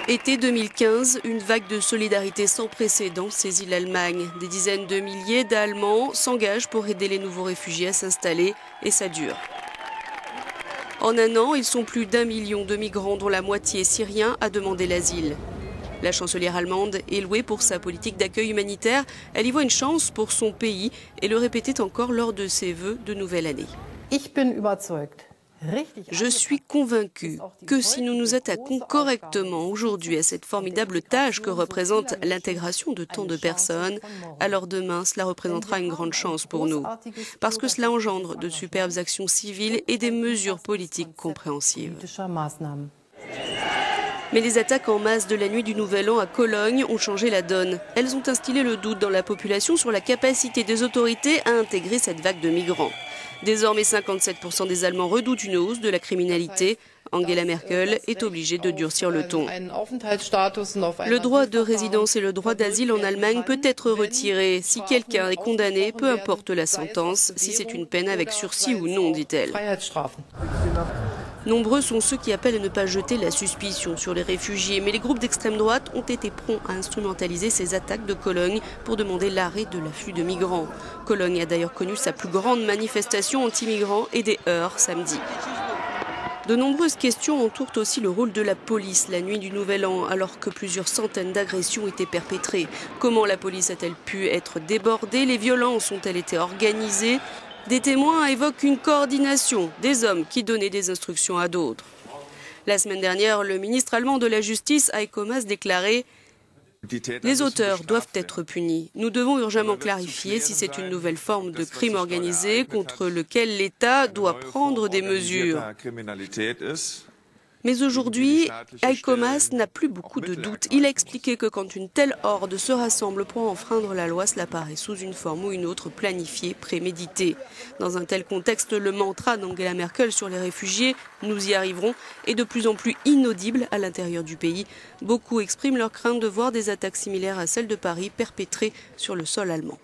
Été 2015, une vague de solidarité sans précédent saisit l'Allemagne. Des dizaines de milliers d'Allemands s'engagent pour aider les nouveaux réfugiés à s'installer et ça dure. En un an, ils sont plus d'1 million de migrants dont la moitié syriens a demandé l'asile. La chancelière allemande est louée pour sa politique d'accueil humanitaire. Elle y voit une chance pour son pays et le répétait encore lors de ses vœux de nouvelle année. Je suis convaincue que si nous nous attaquons correctement aujourd'hui à cette formidable tâche que représente l'intégration de tant de personnes, alors demain cela représentera une grande chance pour nous, parce que cela engendre de superbes actions civiles et des mesures politiques compréhensives. Mais les attaques en masse de la nuit du Nouvel An à Cologne ont changé la donne. Elles ont instillé le doute dans la population sur la capacité des autorités à intégrer cette vague de migrants. Désormais, 57% des Allemands redoutent une hausse de la criminalité. Angela Merkel est obligée de durcir le ton. Le droit de résidence et le droit d'asile en Allemagne peut être retiré si quelqu'un est condamné, peu importe la sentence, si c'est une peine avec sursis ou non, dit-elle. Nombreux sont ceux qui appellent à ne pas jeter la suspicion sur les réfugiés, mais les groupes d'extrême droite ont été prompts à instrumentaliser ces attaques de Cologne pour demander l'arrêt de l'afflux de migrants. Cologne a d'ailleurs connu sa plus grande manifestation anti-migrants et des heurts samedi. De nombreuses questions entourent aussi le rôle de la police la nuit du Nouvel An, alors que plusieurs centaines d'agressions étaient perpétrées. Comment la police a-t-elle pu être débordée? Les violences ont-elles été organisées? Des témoins évoquent une coordination des hommes qui donnaient des instructions à d'autres. La semaine dernière, le ministre allemand de la Justice, Heiko Maas, déclarait « Les auteurs doivent être punis. Nous devons urgemment clarifier si c'est une nouvelle forme de crime organisé contre lequel l'État doit prendre des mesures. » Mais aujourd'hui, Heiko Maas n'a plus beaucoup de doutes. Il a expliqué que quand une telle horde se rassemble pour enfreindre la loi, cela paraît sous une forme ou une autre planifiée, préméditée. Dans un tel contexte, le mantra d'Angela Merkel sur les réfugiés « nous y arriverons » est de plus en plus inaudible à l'intérieur du pays. Beaucoup expriment leur crainte de voir des attaques similaires à celles de Paris perpétrées sur le sol allemand.